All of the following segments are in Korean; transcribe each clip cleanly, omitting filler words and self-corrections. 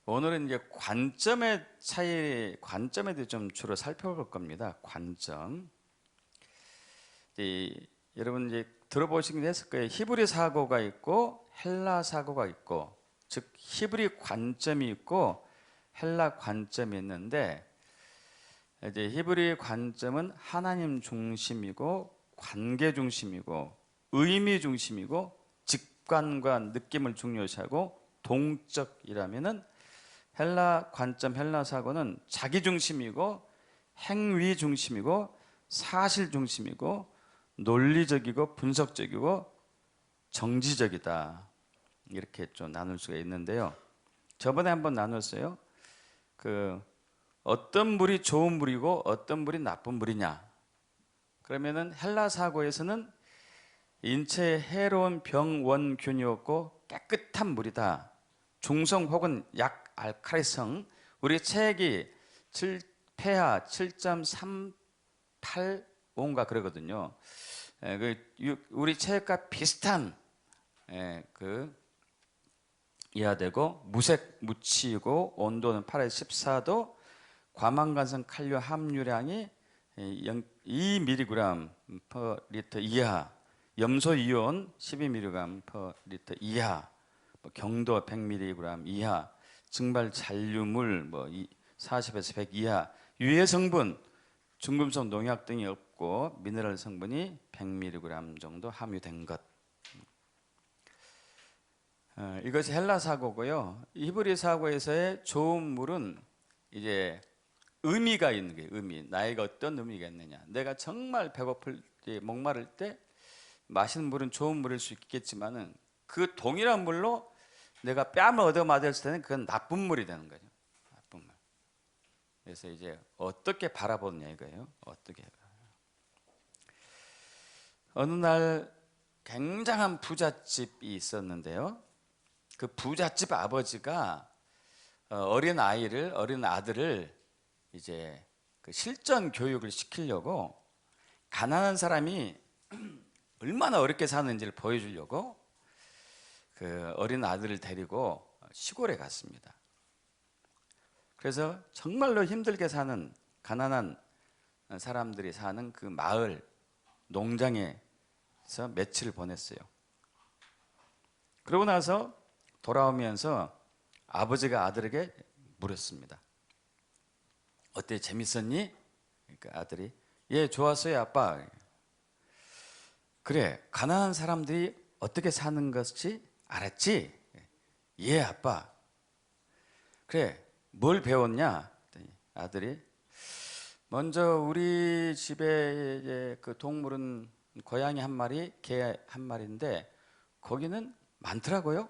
오늘은 이제 관점의 차이, 관점에 대해 좀 주로 살펴볼 겁니다. 관점. 여러분 이제 들어보시긴 했을 거예요. 히브리 사고가 있고 헬라 사고가 있고, 즉 히브리 관점이 있고 헬라 관점이 있는데, 이제 히브리 관점은 하나님 중심이고 관계 중심이고 의미 중심이고 직관과 느낌을 중요시하고 동적이라면은, 헬라 관점, 헬라 사고는 자기 중심이고 행위 중심이고 사실 중심이고 논리적이고 분석적이고 정지적이다. 이렇게 좀 나눌 수가 있는데요. 저번에 한번 나눴어요. 어떤 물이 좋은 물이고 어떤 물이 나쁜 물이냐. 그러면은 헬라 사고에서는 인체에 해로운 병원균이 없고 깨끗한 물이다. 중성 혹은 약 알칼리성, 우리 체액이 pH 7.385인가 그러거든요. 우리 체액과 비슷한 이하되고 무색 무치이고 온도는 8에서 14도, 과망간성 칼륨 함유량이 2mg/L 이하, 염소 이온 12mg/L 이하, 경도 100mg 이하, 증발 잔류물 40에서 100 이하, 유해 성분, 중금속 농약 등이 없고 미네랄 성분이 100mg 정도 함유된 것. 이것이 헬라 사고고요. 히브리 사고에서의 좋은 물은 이제 의미가 있는 게, 의미. 나에게 어떤 의미가 있느냐. 내가 정말 배고플 때, 목마를 때 마시는 물은 좋은 물일 수 있겠지만은, 그 동일한 물로 내가 뺨을 얻어 맞았을 때는 그건 나쁜 물이 되는 거죠. 나쁜 물. 그래서 이제 어떻게 바라보느냐 이거예요. 어떻게. 어느 날 굉장한 부잣집이 있었는데요. 그 부잣집 아버지가 어린 아들을 이제 그 실전 교육을 시키려고, 가난한 사람이 얼마나 어렵게 사는지를 보여주려고 그 어린 아들을 데리고 시골에 갔습니다. 그래서 정말로 힘들게 사는 가난한 사람들이 사는 그 마을 농장에서 며칠을 보냈어요. 그러고 나서 돌아오면서 아버지가 아들에게 물었습니다. 어때, 재밌었니? 그러니까 아들이, 예, 좋았어요 아빠. 그래, 가난한 사람들이 어떻게 사는 것이 알았지? 예 아빠. 그래, 뭘 배웠냐? 아들이, 먼저 우리 집에 이제 그 동물은 고양이 한 마리, 개 한 마리인데 거기는 많더라고요.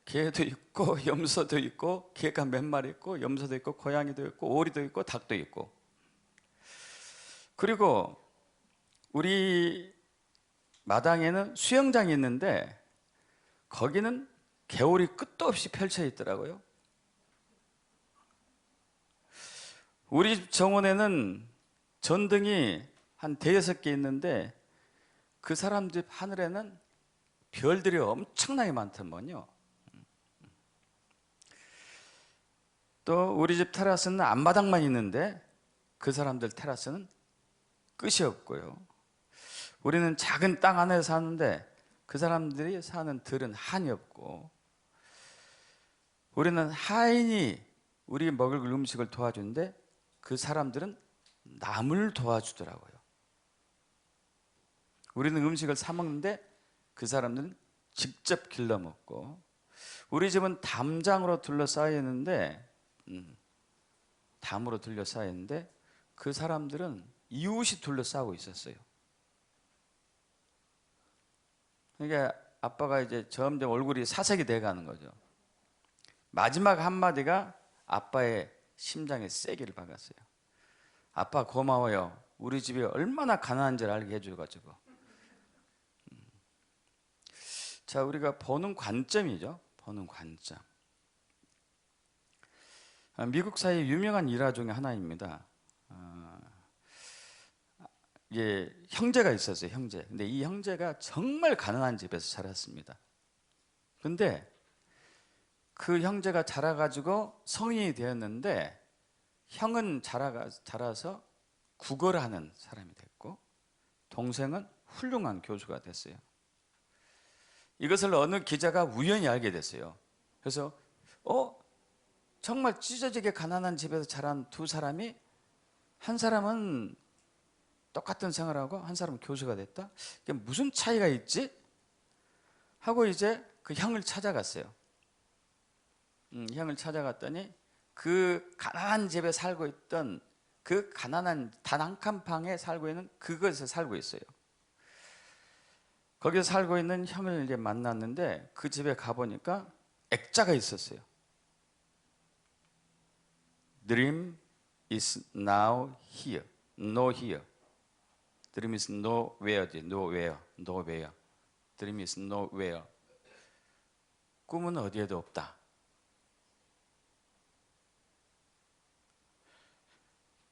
개도 있고 염소도 있고, 개가 몇 마리 있고 염소도 있고 고양이도 있고 오리도 있고 닭도 있고, 그리고 우리 마당에는 수영장이 있는데 거기는 개울이 끝도 없이 펼쳐 있더라고요. 우리 집 정원에는 전등이 한 대여섯 개 있는데 그 사람 집 하늘에는 별들이 엄청나게 많더만요. 또 우리 집 테라스는 앞마당만 있는데 그 사람들 테라스는 끝이 없고요. 우리는 작은 땅 안에 사는데 그 사람들이 사는 들은 한이 없고, 우리는 하인이 우리 먹을 음식을 도와주는데 그 사람들은 남을 도와주더라고요. 우리는 음식을 사 먹는데 그 사람들은 직접 길러 먹고, 우리 집은 담장으로 둘러싸여 있는데 담으로 둘러싸여 있는데 그 사람들은 이웃이 둘러싸고 있었어요. 그러니까 아빠가 이제 점점 얼굴이 사색이 돼가는 거죠. 마지막 한마디가 아빠의 심장에 세게를 박았어요. 아빠 고마워요. 우리 집이 얼마나 가난한지를 알게 해줘가지고. 자, 우리가 보는 관점이죠. 보는 관점. 미국 사회의 유명한 일화 중에 하나입니다. 예, 형제가 있었어요. 형제. 근데 이 형제가 정말 가난한 집에서 살았습니다. 근데 그 형제가 자라가지고 성인이 되었는데 형은 자라서 국어를 하는 사람이 됐고 동생은 훌륭한 교수가 됐어요. 이것을 어느 기자가 우연히 알게 됐어요. 그래서 정말 찢어지게 가난한 집에서 자란 두 사람이 한 사람은 똑같은 생활하고 한 사람은 교수가 됐다? 이게 무슨 차이가 있지? 하고 이제 그 형을 찾아갔어요. 형을 찾아갔더니 그 가난한 집에 살고 있던 그 가난한 단 한 칸 방에 살고 있는 그것에 살고 있어요. 거기서 살고 있는 형을 이제 만났는데 그 집에 가보니까 액자가 있었어요. Dream is now here, no here. Dream is nowhere지, nowhere, nowhere. Dream is nowhere. 꿈은 어디에도 없다.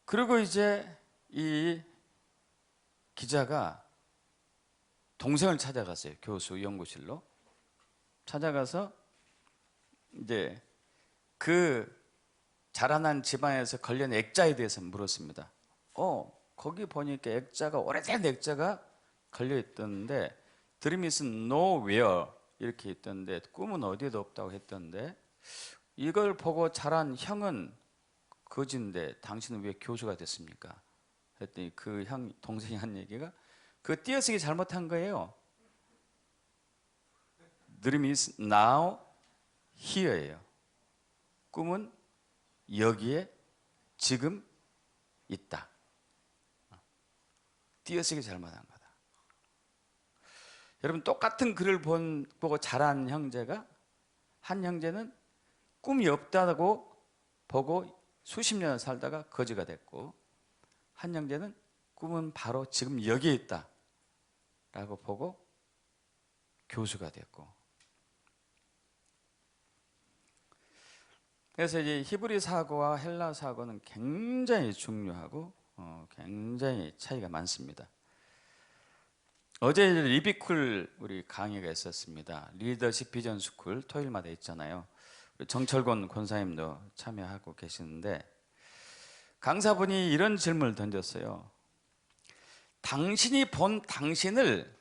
그리고 이제 이 기자가 동생을 찾아갔어요. 교수 연구실로 찾아가서 이제 그 자라난 집안에서 걸린 액자에 대해서 물었습니다. 거기 보니까 액자가 오래된 액자가 걸려 있던데 Dream is nowhere 이렇게 있던데 꿈은 어디에도 없다고 했던데 이걸 보고 자란 형은 거지인데 당신은 왜 교수가 됐습니까? 했더니 그 동생이 한 얘기가 그 띄어쓰기 잘못한 거예요. Dream is now here예요. 꿈은 여기에 지금 있다. 띄어쓰기 잘못한 거다. 여러분 똑같은 글을 보고 자란 형제가 한 형제는 꿈이 없다고 보고 수십 년 살다가 거지가 됐고 한 형제는 꿈은 바로 지금 여기에 있다 라고 보고 교수가 됐고 그래서 이제 히브리 사고와 헬라 사고는 굉장히 중요하고 굉장히 차이가 많습니다. 어제 리비쿨 우리 강의가 있었습니다. 리더십 비전 스쿨 토요일마다 있잖아요. 정철곤 권사님도 참여하고 계시는데 강사분이 이런 질문을 던졌어요. 당신이 본 당신을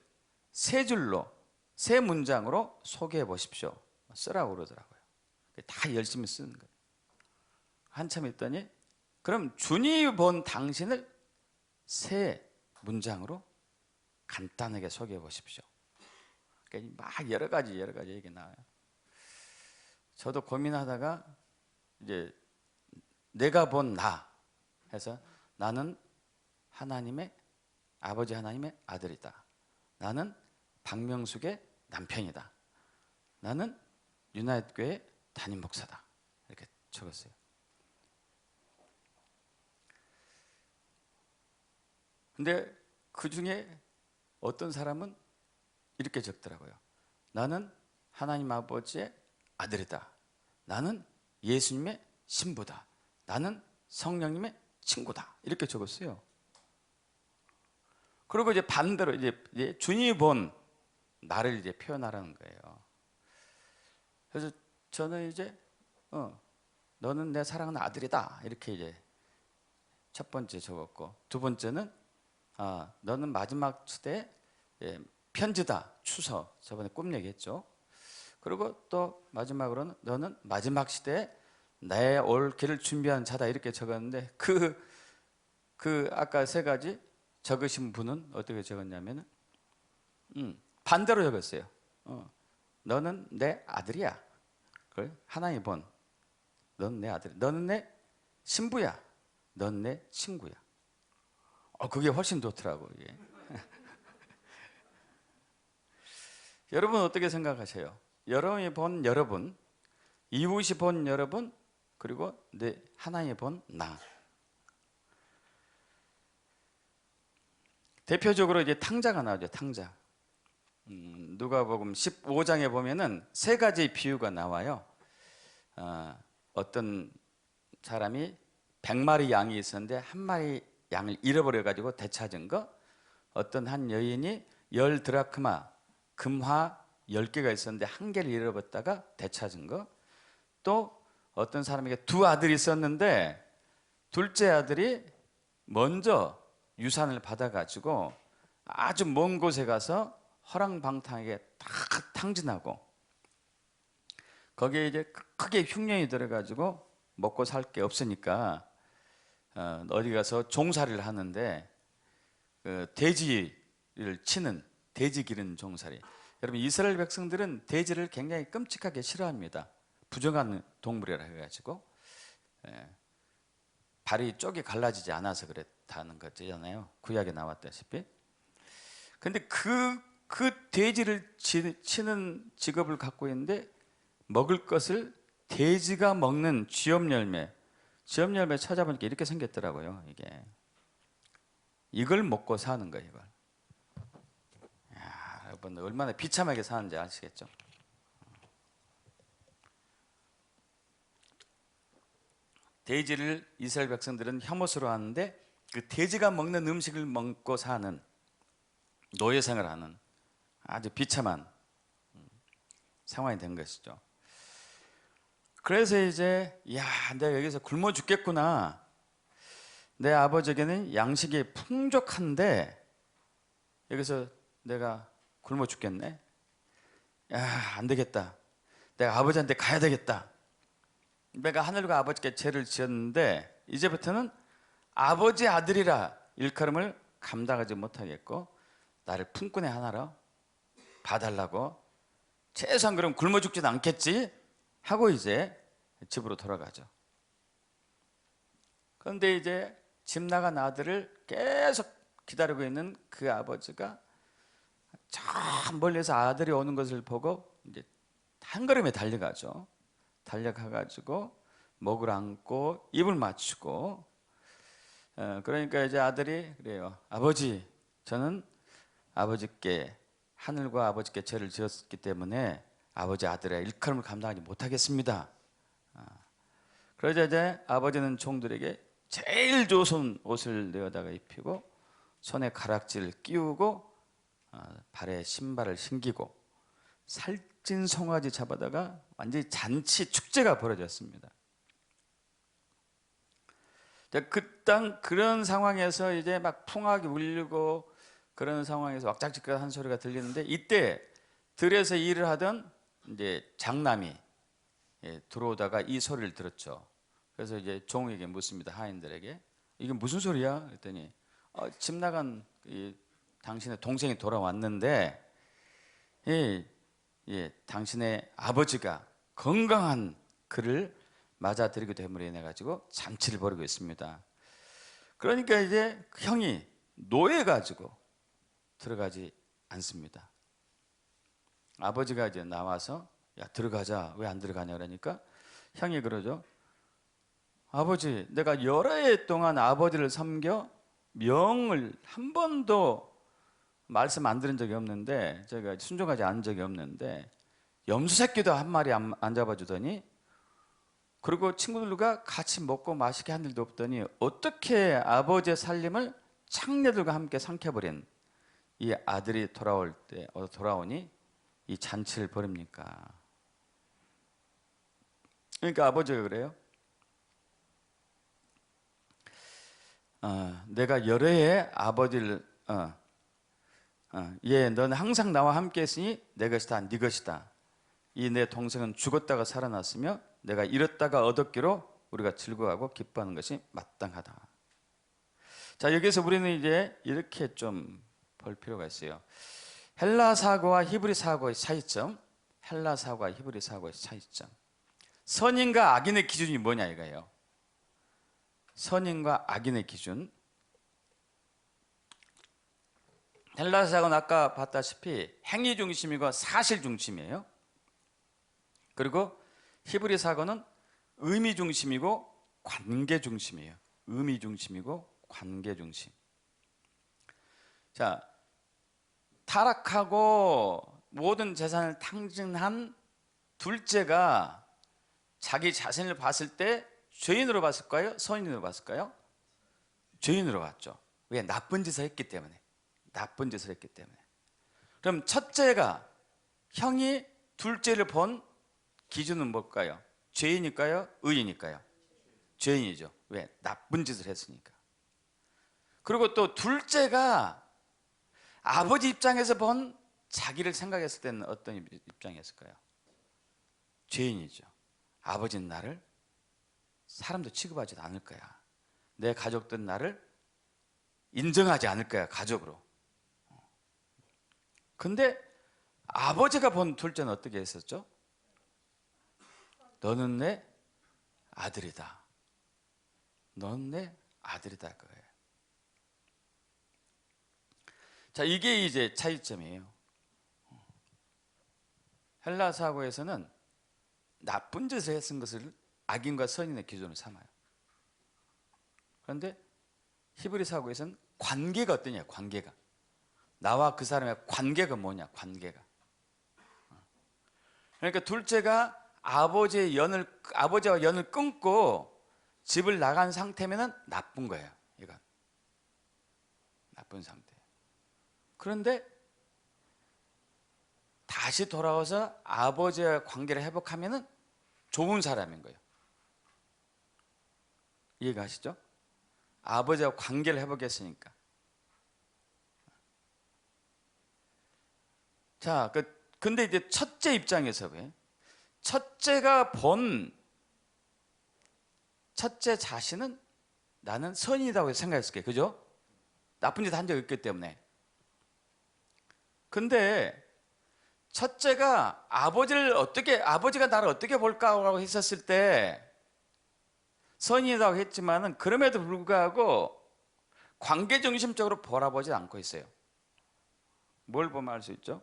세 줄로 세 문장으로 소개해 보십시오. 쓰라고 그러더라고요. 다 열심히 쓰는 거예요. 한참 있더니 그럼 주님이 본 당신을 세 문장으로 간단하게 소개해 보십시오. 그러니까 막 여러 가지 얘기 나와요. 저도 고민하다가 이제 내가 본 나 해서 나는 하나님의 아버지 하나님의 아들이다. 나는 박명숙의 남편이다. 나는 유나이트 교회 담임 목사다. 이렇게 적었어요. 근데 그 중에 어떤 사람은 이렇게 적더라고요. 나는 하나님 아버지의 아들이다. 나는 예수님의 신부다. 나는 성령님의 친구다. 이렇게 적었어요. 그리고 이제 반대로 이제 주님이 본 나를 이제 표현하라는 거예요. 그래서 저는 이제 너는 내 사랑하는 아들이다. 이렇게 이제 첫 번째 적었고 두 번째는 너는 마지막 시대의 편지다. 추서. 저번에 꿈 얘기했죠. 그리고 또 마지막으로는 너는 마지막 시대에 내 올 길을 준비한 자다. 이렇게 적었는데 그 아까 세 가지 적으신 분은 어떻게 적었냐면은 반대로 적었어요. 너는 내 아들이야. 그래? 하나님 본. 너는 내 아들. 너는 내 신부야. 너는 내 친구야. 그게 훨씬 좋더라고. 이게. 여러분 어떻게 생각하세요? 여러분이 본 여러분, 이웃이 본 여러분, 그리고 하나님이 본 나. 대표적으로 이제 탕자가 나오죠. 탕자. 누가복음 15장에 보면은 세 가지 비유가 나와요. 어떤 사람이 100마리 양이 있었는데 한 마리 양을 잃어버려 가지고 되찾은 거. 어떤 한 여인이 10드라크마 금화 10개가 있었는데 한 개를 잃어버렸다가 되찾은 거. 또 어떤 사람에게 두 아들이 있었는데 둘째 아들이 먼저 유산을 받아가지고 아주 먼 곳에 가서 허랑방탕하게 딱 탕진하고 거기에 이제 크게 흉년이 들어가지고 먹고 살 게 없으니까 어디 가서 종살이를 하는데 그 돼지를 치는 돼지 기른 종살이. 여러분 이스라엘 백성들은 돼지를 굉장히 끔찍하게 싫어합니다. 부정한 동물이라 해가지고 발이 쪽이 갈라지지 않아서 그랬다는 거잖아요. 구약에 나왔다시피. 근데 그 돼지를 치는 직업을 갖고 있는데 먹을 것을 돼지가 먹는 쥐염열매 찾아보니까 이렇게 생겼더라고요. 이걸 먹고 사는 거예요. 이걸. 야, 여러분 얼마나 비참하게 사는지 아시겠죠? 돼지를 이스라엘 백성들은 혐오스러 하는데 그 돼지가 먹는 음식을 먹고 사는 노예생을 하는 아주 비참한 상황이 된 것이죠. 그래서 이제 야, 내가 여기서 굶어 죽겠구나. 내 아버지에게는 양식이 풍족한데 여기서 내가 굶어 죽겠네. 야, 안 되겠다. 내가 아버지한테 가야 되겠다. 내가 하늘과 아버지께 죄를 지었는데 이제부터는 아버지 아들이라 일컬음을 감당하지 못하겠고 나를 품꾼의 하나로 봐달라고 최소한 그럼 굶어 죽지도 않겠지 하고 이제 집으로 돌아가죠. 그런데 이제 집 나간 아들을 계속 기다리고 있는 그 아버지가 저 멀리서 아들이 오는 것을 보고 이제 한 걸음에 달려가죠. 달려가가지고 목을 안고 입을 맞추고 그러니까 이제 아들이 그래요. 아버지, 저는 아버지께 하늘과 아버지께 죄를 지었기 때문에 아버지 아들의 일컬음을 감당하지 못하겠습니다. 그러자 이제 아버지는 종들에게 제일 좋은 옷을 내어다가 입히고 손에 가락지를 끼우고 발에 신발을 신기고 살찐 송아지 잡아다가 완전히 잔치 축제가 벌어졌습니다. 그런 상황에서 이제 막 풍악이 울리고 그런 상황에서 왁작지껄한 소리가 들리는데 이때 들에서 일을 하던 이제 장남이 들어오다가 이 소리를 들었죠. 그래서 이제 종에게 묻습니다. 하인들에게 이게 무슨 소리야? 그랬더니 집 나간 당신의 동생이 돌아왔는데 당신의 아버지가 건강한 그를 맞아들이게 됨으로 인해 가지고 잔치를 벌이고 있습니다. 그러니까 이제 형이 노예 가지고 들어가지 않습니다. 아버지가 이제 나와서 야 들어가자. 왜 안 들어가냐 그러니까 형이 그러죠. 아버지, 내가 여러 해 동안 아버지를 섬겨 명을 한 번도 말씀 안 들은 적이 없는데 제가 순종하지 않은 적이 없는데 염소 새끼도 한 마리 안 잡아주더니 그리고 친구들과 같이 먹고 마시게 한 일도 없더니 어떻게 아버지의 살림을 창녀들과 함께 삼켜버린 이 아들이 돌아오니 이 잔치를 벌입니까? 그러니까 아버지가 그래요. 내가 여러 해 아버지를 너는 항상 나와 함께 했으니 내 것이다 네 것이다. 이 내 동생은 죽었다가 살아났으며 내가 잃었다가 얻었기로 우리가 즐거워하고 기뻐하는 것이 마땅하다. 자, 여기서 우리는 이제 이렇게 좀 볼 필요가 있어요. 헬라 사고와 히브리 사고의 차이점. 헬라 사고와 히브리 사고의 차이점. 선인과 악인의 기준이 뭐냐 이거예요. 선인과 악인의 기준. 헬라 사고는 아까 봤다시피 행위 중심이고 사실 중심이에요. 그리고 히브리 사고는 의미 중심이고 관계 중심이에요. 의미 중심이고 관계 중심. 자, 타락하고 모든 재산을 탕진한 둘째가 자기 자신을 봤을 때 죄인으로 봤을까요? 선인으로 봤을까요? 죄인으로 봤죠. 왜? 나쁜 짓을 했기 때문에. 나쁜 짓을 했기 때문에. 그럼 첫째가 형이 둘째를 본 기준은 뭘까요? 죄인일까요? 의인일까요? 죄인이죠. 왜? 나쁜 짓을 했으니까. 그리고 또 둘째가 아버지 입장에서 본 자기를 생각했을 때는 어떤 입장이었을까요? 죄인이죠. 아버지는 나를 사람도 취급하지 않을 거야. 내 가족들은 나를 인정하지 않을 거야, 가족으로. 근데 아버지가 본 둘째는 어떻게 했었죠? 너는 내 아들이다. 너는 내 아들이다, 그거예요. 자, 이게 이제 차이점이에요. 헬라 사고에서는 나쁜 짓을 했은 것을 악인과 선인의 기준으로 삼아요. 그런데 히브리 사고에서는 관계가 어떠냐, 관계가. 나와 그 사람의 관계가 뭐냐, 관계가. 그러니까 둘째가 아버지와 연을 끊고 집을 나간 상태면 나쁜 거예요. 이건 나쁜 상태. 그런데 다시 돌아와서 아버지와 관계를 회복하면 좋은 사람인 거예요. 이해가 가시죠? 아버지와 관계를 회복했으니까. 자, 근데 이제 첫째 입장에서 왜? 첫째가 본 첫째 자신은 나는 선이라고 생각했을 거예요. 그죠? 나쁜 짓 한 적이 없기 때문에. 근데 첫째가 아버지가 나를 어떻게 볼까라고 했었을 때 선이라고 했지만은 그럼에도 불구하고 관계 중심적으로 바라보지 않고 있어요. 뭘 보면 알 수 있죠?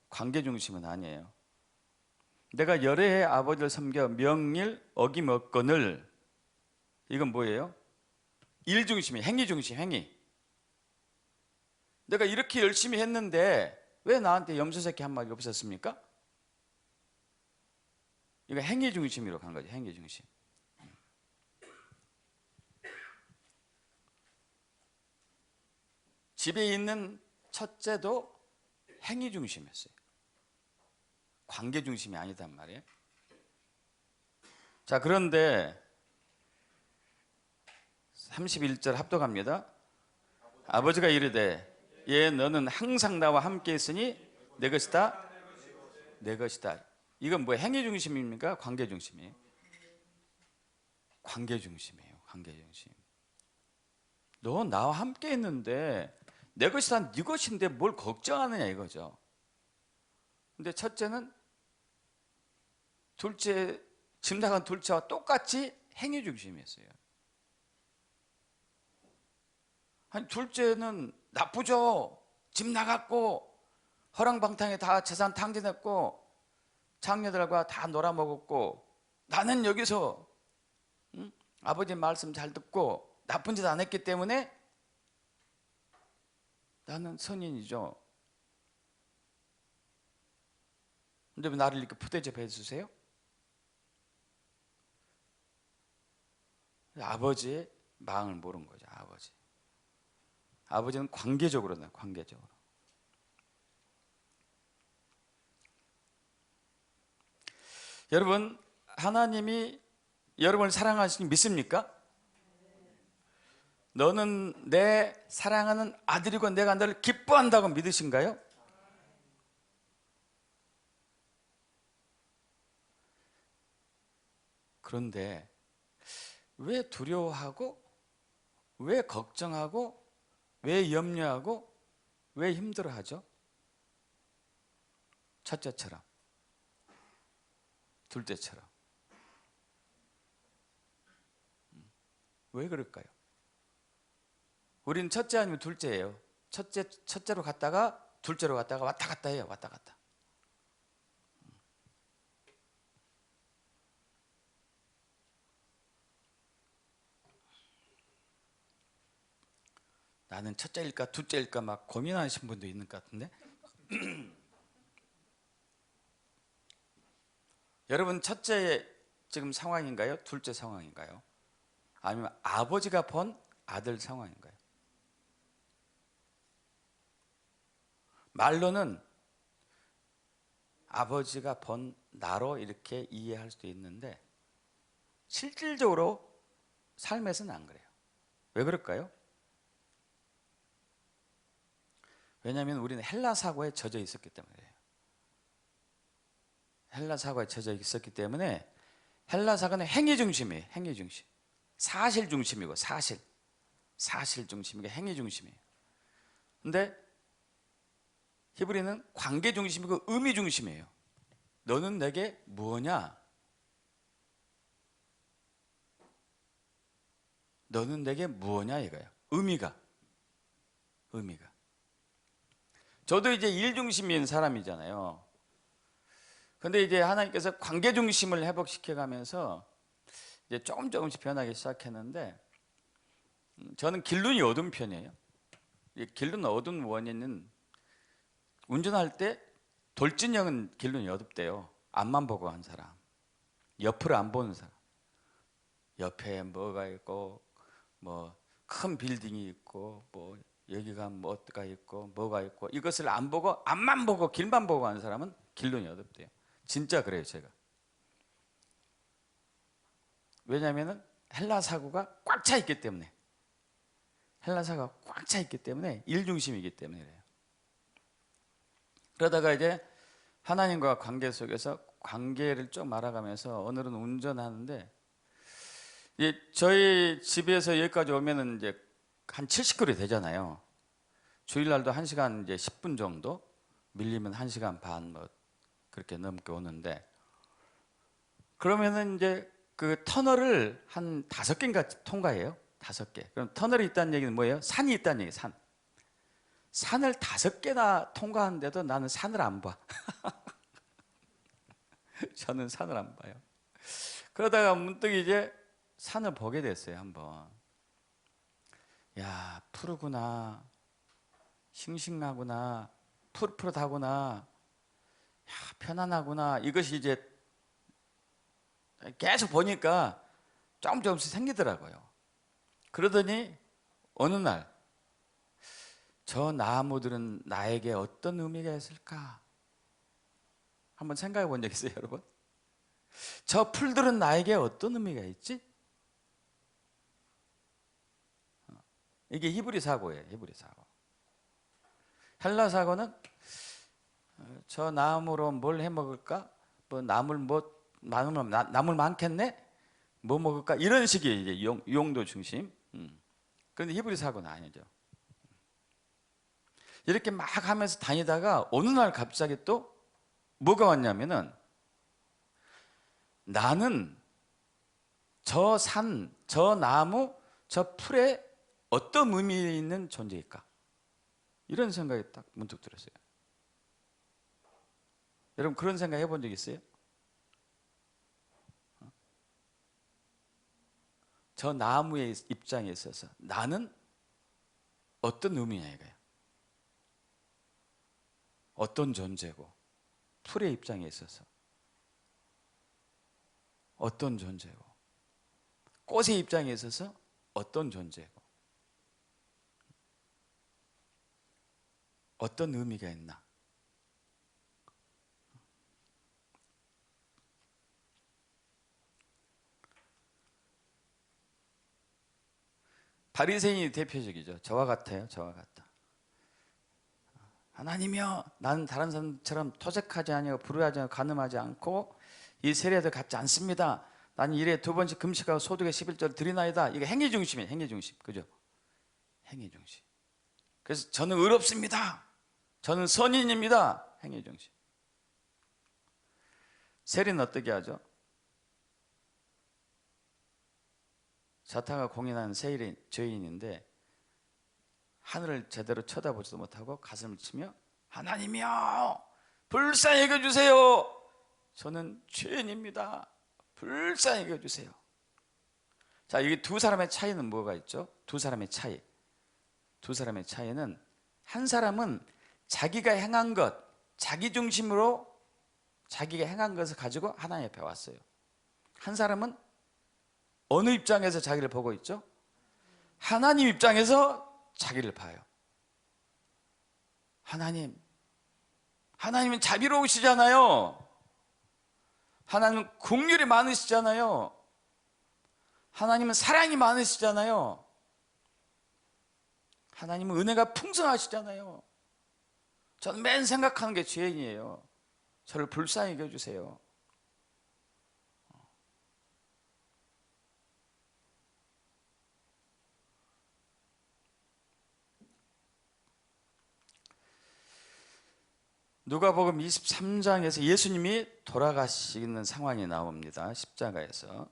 관계 중심은 아니에요. 내가 여러 해 아버지를 섬겨 명일 어김없거늘, 이건 뭐예요? 일 중심이, 행위 중심, 행위. 내가 이렇게 열심히 했는데 왜 나한테 염소 새끼 한 마리 없었습니까? 이거 행위 중심으로 간 거죠. 행위 중심. 집에 있는 첫째도 행위 중심이었어요. 관계 중심이 아니단 말이에요. 자, 그런데 31절 합독합니다. 아버지가 이르되 예, 너는 항상 나와 함께 있으니 내 것이다, 내 것이다. 이건 뭐 행위 중심입니까? 관계 중심이에요. 관계 중심이에요. 관계 중심. 너 나와 함께 있는데 내 것이다, 네 것인데 뭘 걱정하느냐 이거죠. 근데 첫째는 집 나간 둘째와 똑같이 행위 중심이었어요. 아니, 둘째는 나쁘죠. 집 나갔고 허랑방탕에 다 재산 탕진했고 장녀들과 다 놀아먹었고, 나는 여기서 아버지 말씀 잘 듣고 나쁜 짓 안 했기 때문에 나는 선인이죠. 근데 왜 나를 이렇게 푸대접 해주세요? 아버지의 마음을 모르는 거죠. 아버지는 관계적으로는, 관계적으로. 여러분, 하나님이 여러분을 사랑하시니 믿습니까? 너는 내 사랑하는 아들이고 내가 너를 기뻐한다고 믿으신가요? 그런데 왜 두려워하고, 왜 걱정하고, 왜 염려하고, 왜 힘들어하죠? 첫째처럼, 둘째처럼. 왜 그럴까요? 우리는 첫째 아니면 둘째예요. 첫째로 갔다가 둘째로 갔다가 왔다 갔다 해요. 왔다 갔다. 나는 첫째일까 둘째일까 막 고민하시는 분도 있는 것 같은데 여러분, 첫째 지금 상황인가요? 둘째 상황인가요? 아니면 아버지가 본 아들 상황인가요? 말로는 아버지가 본 나로 이렇게 이해할 수도 있는데 실질적으로 삶에서는 안 그래요. 왜 그럴까요? 왜냐하면 우리는 헬라 사고에 젖어 있었기 때문이에요. 헬라 사고에 젖어 있었기 때문에 헬라 사고는 행위 중심이에요. 행위 중심. 사실 중심이고 사실 중심이고 행위 중심이에요. 근데 히브리는 관계 중심이고 의미 중심이에요. 너는 내게 무엇냐? 너는 내게 무엇냐 이거예요. 의미가. 저도 이제 일 중심인 사람이잖아요. 근데 이제 하나님께서 관계 중심을 회복시켜 가면서 이제 조금씩 변하기 시작했는데, 저는 길눈이 어두운 편이에요. 길눈 어두운 원인은 운전할 때 돌진형은 길눈이 어둡대요. 앞만 보고 한 사람, 옆을 안 보는 사람. 옆에 뭐가 있고 뭐 큰 빌딩이 있고 뭐 여기가 뭐가 있고 뭐가 있고 이것을 안 보고 앞만 보고 길만 보고 하는 사람은 길눈이 어둡대요. 진짜 그래요. 제가. 왜냐하면 헬라 사고가 꽉 차 있기 때문에, 헬라 사고가 꽉 차 있기 때문에 일중심이기 때문에 그래요. 그러다가 이제 하나님과 관계 속에서 관계를 좀 알아가면서 오늘은 운전하는데, 저희 집에서 여기까지 오면은 이제 한 70km 되잖아요. 주일날도 1시간 이제 10분 정도, 밀리면 1시간 반 뭐 그렇게 넘게 오는데, 그러면은 이제 그 터널을 한 5개인가 통과해요. 5개. 그럼 터널이 있다는 얘기는 뭐예요? 산이 있다는 얘기예요. 산을 5개나 통과하는데도 나는 산을 안 봐. 저는 산을 안 봐요. 그러다가 문득 이제 산을 보게 됐어요. 한번. 야, 푸르구나, 싱싱하구나, 푸릇푸릇하구나, 야, 편안하구나. 이것이 이제 계속 보니까 조금씩 생기더라고요. 그러더니 어느 날 저 나무들은 나에게 어떤 의미가 있을까? 한번 생각해 본 적 있어요, 여러분? 저 풀들은 나에게 어떤 의미가 있지? 이게 히브리 사고예요. 히브리 사고. 헬라 사고는 저 나무로 뭘 해 먹을까? 뭐 나물 많겠네? 뭐 먹을까? 이런 식의 이제 용도 중심. 그런데 히브리 사고는 아니죠. 이렇게 막 하면서 다니다가 어느 날 갑자기 또 뭐가 왔냐면은, 나는 저 산, 저 나무, 저 풀에 어떤 의미 있는 존재일까? 이런 생각이 딱 문득 들었어요. 여러분 그런 생각 해본 적 있어요? 저 나무의 입장에 있어서 나는 어떤 의미냐 이거예요. 어떤 존재고, 풀의 입장에 있어서 어떤 존재고, 꽃의 입장에 있어서 어떤 존재고, 어떤 의미가 있나? 바리새인이 대표적이죠. 저와 같아요. 저와 같다. 하나님이여, 나는 다른 사람처럼 토색하지 아니하고 불의하지 않고 간음하지 않고 이 세례도 갖지 않습니다. 나는 일에 2번씩 금식하고 소득의 11조를 드리나이다. 이게 행위 중심이에요. 행위 중심. 그죠? 행위 중심. 그래서 저는 의롭습니다. 저는 선인입니다. 행위 중심. 세리는 어떻게 하죠? 사탄과 공인하는 세일인 죄인인데 하늘을 제대로 쳐다보지도 못하고 가슴을 치며 하나님이여 불쌍히 여겨주세요. 저는 죄인입니다. 불쌍히 여겨주세요. 자, 여기 두 사람의 차이는 뭐가 있죠? 두 사람의 차이는, 한 사람은 자기가 행한 것, 자기 중심으로 자기가 행한 것을 가지고 하나님 앞에 왔어요. 한 사람은 어느 입장에서 자기를 보고 있죠? 하나님 입장에서 자기를 봐요. 하나님은 자비로우시잖아요. 하나님은 긍휼이 많으시잖아요. 하나님은 사랑이 많으시잖아요. 하나님은 은혜가 풍성하시잖아요. 저는 맨 생각하는 게 죄인이에요. 저를 불쌍히 여겨주세요. 누가복음 23장에서 예수님이 돌아가시는 상황이 나옵니다. 십자가에서.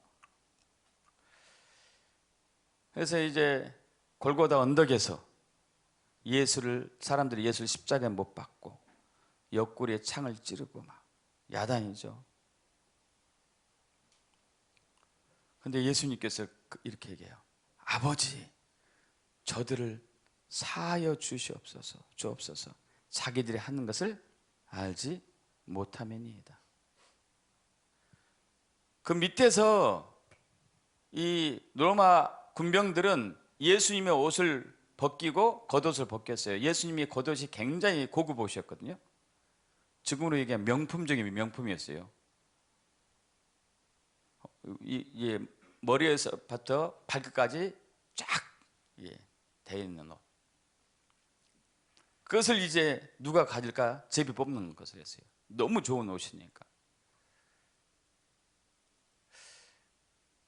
그래서 이제 골고다 언덕에서 사람들이 예수를 십자가에 못 박고 옆구리에 창을 찌르고 막 야단이죠. 근데 예수님께서 이렇게 얘기해요. 아버지, 저들을 사하여 주옵소서. 자기들이 하는 것을 알지 못함이니이다. 그 밑에서 이 로마 군병들은 예수님의 옷을 벗기고 겉옷을 벗겼어요. 예수님이 겉옷이 굉장히 고급 옷이었거든요. 지금으로 얘기하면 명품적인 명품이었어요. 머리에서부터 발끝까지 쫙 돼 있는 옷. 그것을 이제 누가 가질까 제비 뽑는 것을 했어요. 너무 좋은 옷이니까.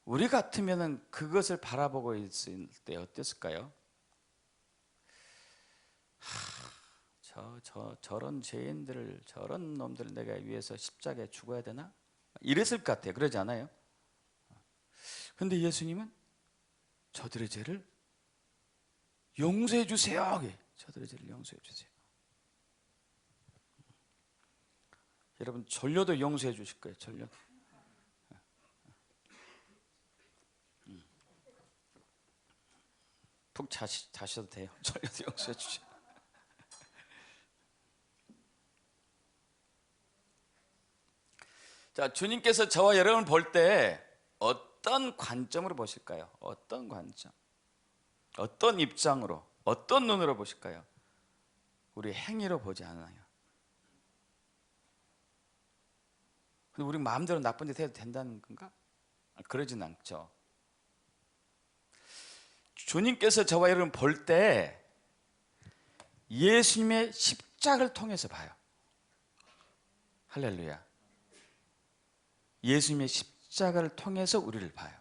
우리 같으면은 그것을 바라보고 있을 때 어땠을까요? 저런 죄인들을, 저런 놈들을 내가 위해서 십자가에 죽어야 되나? 이랬을 것 같아요. 그러지 않아요? 근데 예수님은 저들의 죄를 용서해 주세요. 저들의 죄를 용서해 주세요. 여러분, 전려도 용서해 주실 거예요. 전려. 푹 자셔도 돼요. 전려도 용서해 주세요. 자, 주님께서 저와 여러분을 볼 때 어떤 관점으로 보실까요? 어떤 관점? 어떤 입장으로? 어떤 눈으로 보실까요? 우리 행위로 보지 않아요. 근데 우리 마음대로 나쁜 짓 해도 된다는 건가? 그러진 않죠. 주님께서 저와 여러분 볼 때 예수님의 십자가를 통해서 봐요. 할렐루야. 예수님의 십자가를 통해서 우리를 봐요.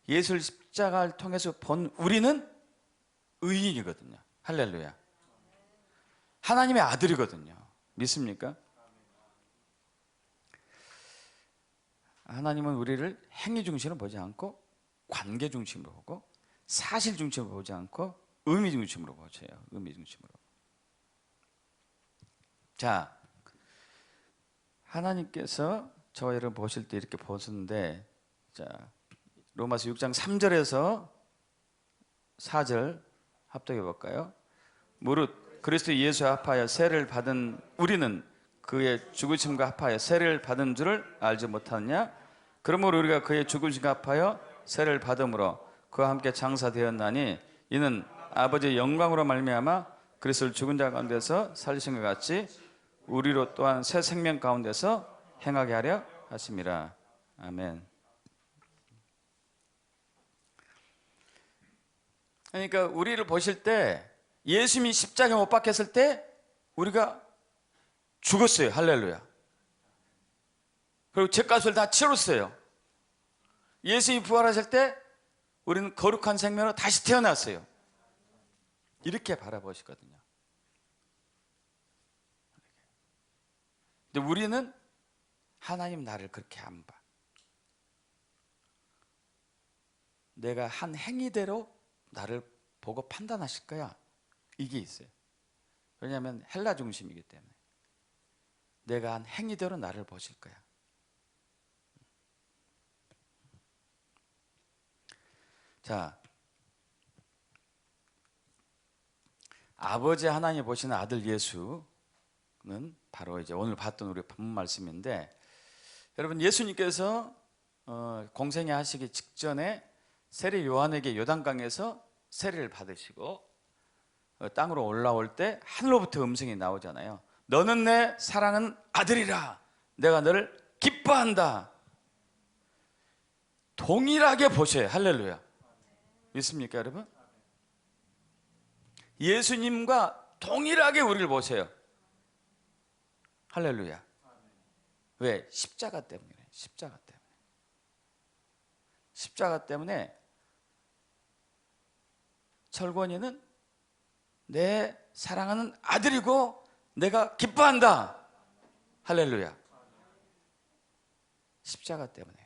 예수의 십자가를 통해서 본 우리는 의인이거든요. 할렐루야. 하나님의 아들이거든요. 믿습니까? 하나님은 우리를 행위 중심으로 보지 않고 관계 중심으로 보고 사실 중심으로 보지 않고 의미 중심으로 보세요. 의미 중심으로. 자, 하나님께서 저와 여러분 보실 때 이렇게 보시는데, 자, 로마서 6장 3절에서 4절 합독해 볼까요? 무릇 그리스도 예수에 합하여 세를 받은 우리는 그의 죽으심과 합하여 세를 받은 줄을 알지 못하느냐? 그러므로 우리가 그의 죽으심과 합하여 세를 받음으로 그와 함께 장사되었나니 이는 아버지의 영광으로 말미암아 그리스도를 죽은 자 가운데서 살리신 것 같이 우리로 또한 새 생명 가운데서 행하게 하려 하심이라. 아멘. 그러니까 우리를 보실 때 예수님이 십자가에 못 박혔을 때 우리가 죽었어요. 할렐루야. 그리고 죄값을 다 치렀어요. 예수님이 부활하실 때 우리는 거룩한 생명으로 다시 태어났어요. 이렇게 바라보시거든요. 근데 우리는 하나님 나를 그렇게 안 봐. 내가 한 행위대로 나를 보고 판단하실 거야. 이게 있어요. 왜냐하면 헬라 중심이기 때문에 내가 한 행위대로 나를 보실 거야. 자, 아버지 하나님 보시는 아들 예수는 바로 이제 오늘 봤던 우리 본문 말씀인데, 여러분 예수님께서 공생애 하시기 직전에 세례 요한에게 요단강에서 세례를 받으시고 땅으로 올라올 때 하늘로부터 음성이 나오잖아요. 너는 내 사랑하는 아들이라. 내가 너를 기뻐한다. 동일하게 보셔요. 할렐루야. 믿습니까 여러분? 예수님과 동일하게 우리를 보세요. 할렐루야. 왜? 십자가 때문에. 십자가 때문에. 십자가 때문에 철권이는 내 사랑하는 아들이고 내가 기뻐한다. 할렐루야. 십자가 때문에.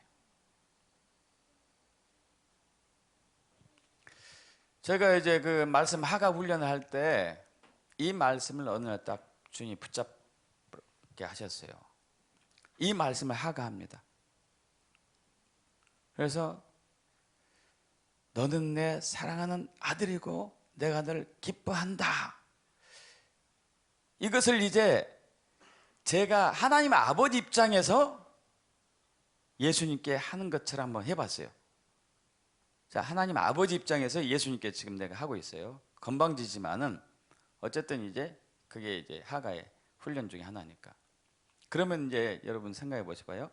제가 이제 그 말씀 하가 훈련을 할 때 이 말씀을 어느 날 딱 주님이 붙잡게 하셨어요. 이 말씀을 하가 합니다. 그래서 너는 내 사랑하는 아들이고 내가 너를 기뻐한다. 이것을 이제 제가 하나님 아버지 입장에서 예수님께 하는 것처럼 한번 해봤어요. 자, 하나님 아버지 입장에서 예수님께 지금 내가 하고 있어요. 건방지지만은 어쨌든 이제 그게 이제 하가의 훈련 중에 하나니까. 그러면 이제 여러분 생각해 보셔봐요.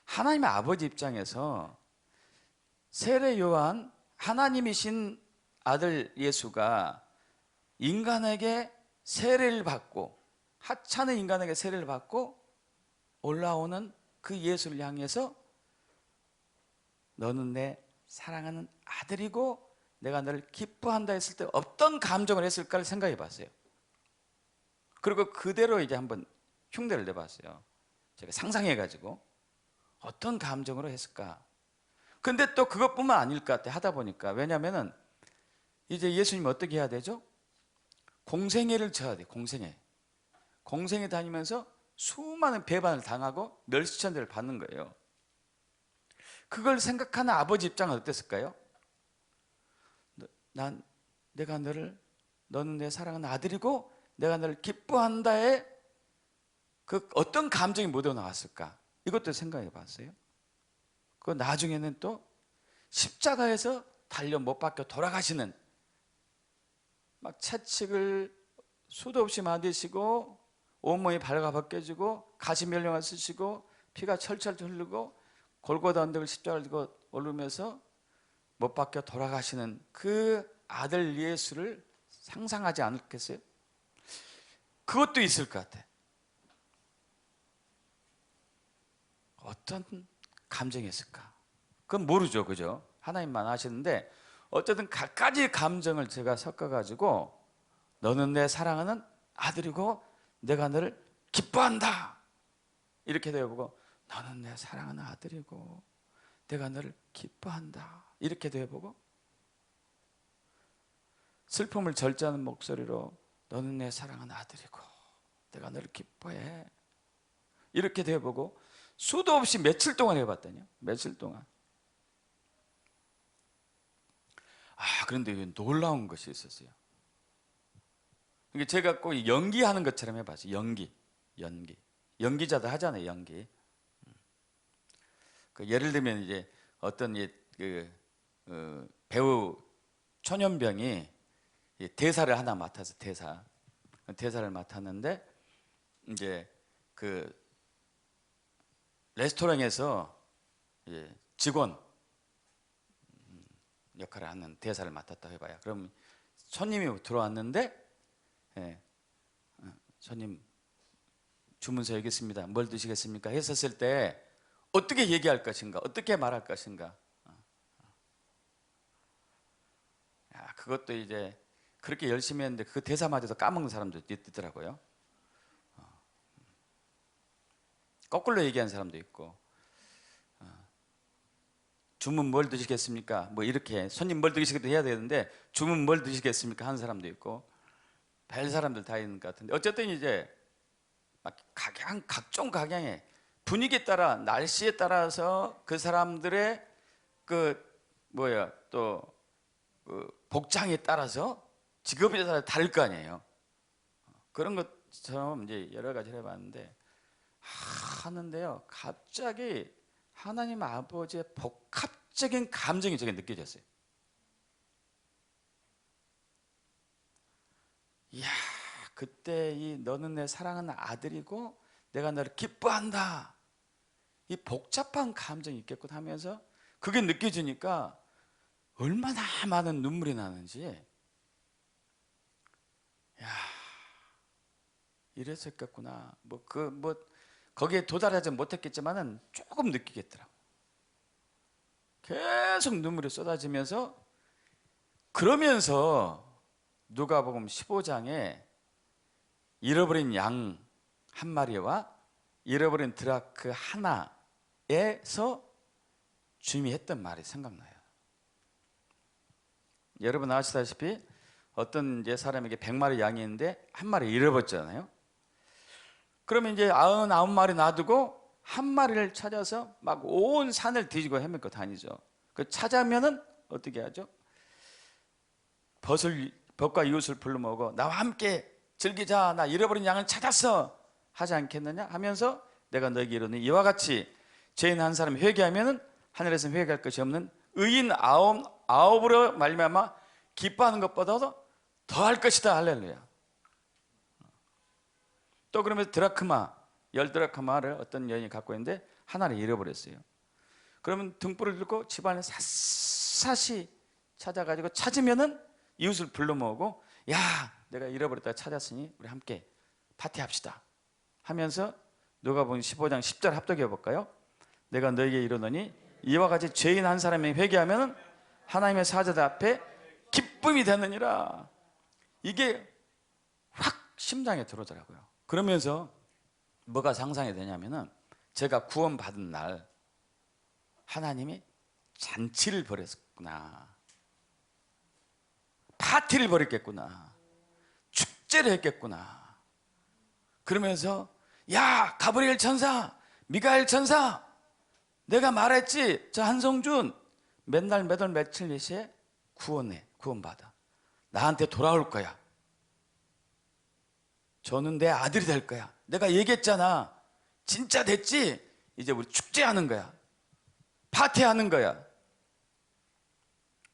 하나님의 아버지 입장에서 세례 요한 하나님이신 아들 예수가 인간에게 세례를 받고 하찮은 인간에게 세례를 받고 올라오는 그 예수를 향해서 너는 내 사랑하는 아들이고 내가 너를 기뻐한다 했을 때 어떤 감정을 했을까를 생각해 봤어요. 그리고 그대로 이제 한번 흉내를 내봤어요. 제가 상상해 가지고 어떤 감정으로 했을까. 근데 또 그것뿐만 아닐 것 같아 하다 보니까. 왜냐면은 이제 예수님 어떻게 해야 되죠? 공생애를 져야 돼. 공생애 다니면서 수많은 배반을 당하고 멸시천대를 받는 거예요. 그걸 생각하는 아버지 입장은 어땠을까요? 너는 내 사랑하는 아들이고 내가 너를 기뻐한다에 그 어떤 감정이 묻어나왔을까? 이것도 생각해 봤어요. 그 나중에는 또 십자가에서 달려 못 박혀 돌아가시는 막 채찍을 수도 없이 맞으시고 온몸이 발가벗겨지고 가시면령을 쓰시고 피가 철철 흐르고 골고다 언덕을 십자가를 지고 오르면서 못 박혀 돌아가시는 그 아들 예수를 상상하지 않겠어요? 그것도 있을 것 같아. 어떤 감정이었을까? 그건 모르죠, 그죠? 하나님만 아시는데 어쨌든 갖가지 감정을 제가 섞어가지고 너는 내 사랑하는 아들이고 내가 너를 기뻐한다 이렇게 되어보고 너는 내 사랑하는 아들이고 내가 너를 기뻐한다 이렇게 되어보고 슬픔을 절제하는 목소리로 너는 내 사랑하는 아들이고 내가 너를 기뻐해 이렇게 되어보고 수도 없이 며칠 동안 해봤더니요. 며칠 동안. 그런데 놀라운 것이 있었어요. 제가 꼭 연기하는 것처럼 해봤어요. 연기자들 하잖아요. 연기. 예를 들면 이제 어떤 배우 천연병이 대사를 하나 맡아서 대사를 맡았는데 이제 그 레스토랑에서 직원 역할을 하는 대사를 맡았다 해봐요. 그럼 손님이 들어왔는데 손님 주문서 여기 있습니다. 뭘 드시겠습니까? 했었을 때 어떻게 얘기할 것인가? 어떻게 말할 것인가? 그것도 이제 그렇게 열심히 했는데 그 대사마저도 까먹는 사람도 있더라고요. 거꾸로 얘기하는 사람도 있고 주문 뭘 드시겠습니까? 뭐 이렇게 손님 뭘 드시겠다 해야 되는데 주문 뭘 드시겠습니까? 하는 사람도 있고 별 사람들 다 있는 것 같은데 어쨌든 이제 막 각종 각양의 분위기에 따라 날씨에 따라서 그 사람들의 또 복장에 따라서 직업에 따라 다를 거 아니에요. 그런 것처럼 이제 여러 가지를 해봤는데 하는데요. 갑자기 하나님 아버지의 복합적인 감정이 제게 느껴졌어요. 이야, 그때 이 너는 내 사랑하는 아들이고 내가 너를 기뻐한다. 이 복잡한 감정이 있겠군 하면서 그게 느껴지니까 얼마나 많은 눈물이 나는지, 야, 이랬었겠구나. 거기에 도달하지 못했겠지만은 조금 느끼겠더라고. 계속 눈물이 쏟아지면서, 그러면서 누가복음 15장에 잃어버린 양 한 마리와 잃어버린 드라크 하나에서 주님이 했던 말이 생각나요. 여러분 아시다시피 어떤 이제 사람에게 100마리 양이 있는데 한 마리 잃어버렸잖아요. 그러면 이제 99마리 놔두고 한 마리를 찾아서 막 온 산을 뒤지고 헤매고 다니죠. 그 찾아면은 어떻게 하죠? 벗과 이웃을 불러 모으고 나와 함께 즐기자, 나 잃어버린 양을 찾았어 하지 않겠느냐 하면서 내가 너에게 이르노니 이와 같이 죄인 한 사람이 회개하면은 하늘에서는 회개할 것이 없는 의인 아홉으로 말미암아 기뻐하는 것보다도 더할 것이다. 할렐루야. 또 그러면서 드라크마, 10드라크마를 어떤 여인이 갖고 있는데 하나를 잃어버렸어요. 그러면 등불을 들고 집안에 샅샅이 찾아가지고 찾으면은 이웃을 불러 모으고, 야, 내가 잃어버렸다가 찾았으니 우리 함께 파티합시다 하면서 누가복음 15장 10절 합독해 볼까요? 내가 너에게 이르노니 이와 같이 죄인 한 사람이 회개하면 하나님의 사자들 앞에 기쁨이 되느니라. 이게 확 심장에 들어오더라고요. 그러면서 뭐가 상상이 되냐면은 제가 구원받은 날 하나님이 잔치를 벌였구나, 파티를 벌였겠구나, 축제를 했겠구나. 그러면서 야, 가브리엘 천사, 미가엘 천사, 내가 말했지, 저 한성준 맨날 몇월 며칠 몇 시에 구원받아, 나한테 돌아올 거야, 저는 내 아들이 될 거야, 내가 얘기했잖아, 진짜 됐지, 이제 우리 축제하는 거야, 파티하는 거야,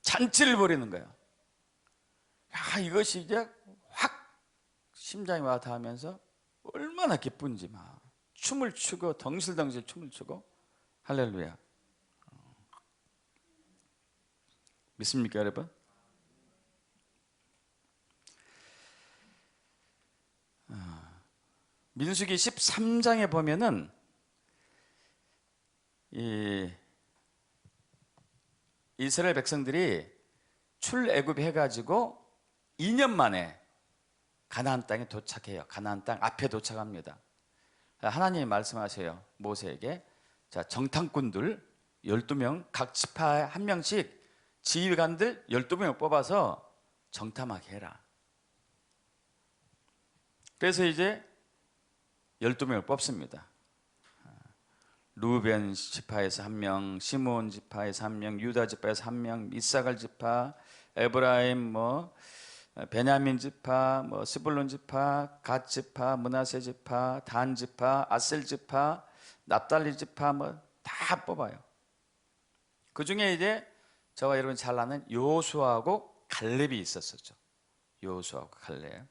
잔치를 벌이는 거야. 야, 이것이 이제 확 심장이 와 닿으면서 얼마나 기쁜지 막 춤을 추고 덩실덩실 춤을 추고. 할렐루야. 믿습니까 여러분? 민수기 13장에 보면은 이 이스라엘 백성들이 출애굽해 가지고 2년 만에 가나안 땅에 도착해요. 가나안 땅 앞에 도착합니다. 하나님이 말씀하세요, 모세에게. 자, 정탐꾼들 12명, 각 지파에 한 명씩 지휘관들 12명을 뽑아서 정탐하게 해라. 그래서 이제 12명을 뽑습니다. 루벤 지파에서 한 명, 시므온 지파에서 한 명, 유다 지파에서 한 명, 이사갈 지파, 에브라임, 베냐민 지파, 스불론 지파, 갓 지파, 므낫세 지파, 단 지파, 아셀 지파, 납달리 지파, 다 뽑아요. 그 중에 이제 저와 여러분 잘 아는 여호수아하고 갈렙이 있었었죠. 여호수아하고 갈렙.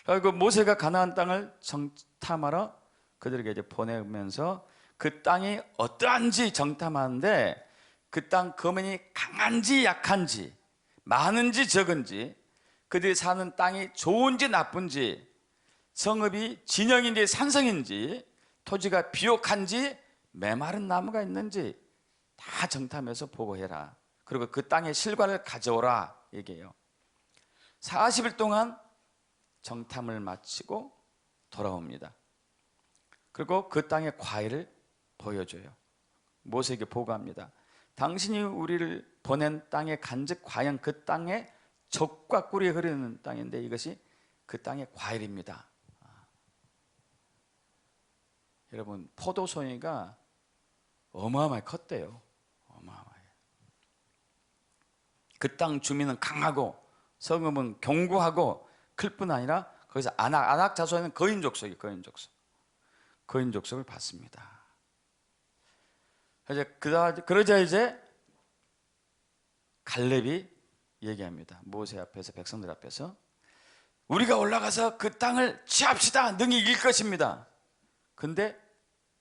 그리고 모세가 가나안 땅을 정탐하러 그들에게 이제 보내면서 그 땅이 어떠한지 정탐하는데, 그 땅 거민이 강한지 약한지, 많은지 적은지, 그들이 사는 땅이 좋은지 나쁜지, 성읍이 진영인지 산성인지, 토지가 비옥한지 메마른 나무가 있는지 다 정탐해서 보고해라. 그리고 그 땅의 실과를 가져오라 얘기해요. 40일 동안 정탐을 마치고 돌아옵니다. 그리고 그 땅의 과일을 보여줘요. 모세에게 보고합니다. 당신이 우리를 보낸 땅에 간즉 과연 그 땅에 젖과 꿀이 흐르는 땅인데 이것이 그 땅의 과일입니다. 여러분, 포도송이가 어마어마하게 컸대요. 어마어마하게. 그 땅 주민은 강하고 성읍은 견고하고 클 뿐 아니라 거기서 아낙 자손은 거인 족속을 받습니다. 그러자 이제 갈렙이 얘기합니다. 모세 앞에서, 백성들 앞에서, 우리가 올라가서 그 땅을 취합시다. 능히 이길 것입니다. 근데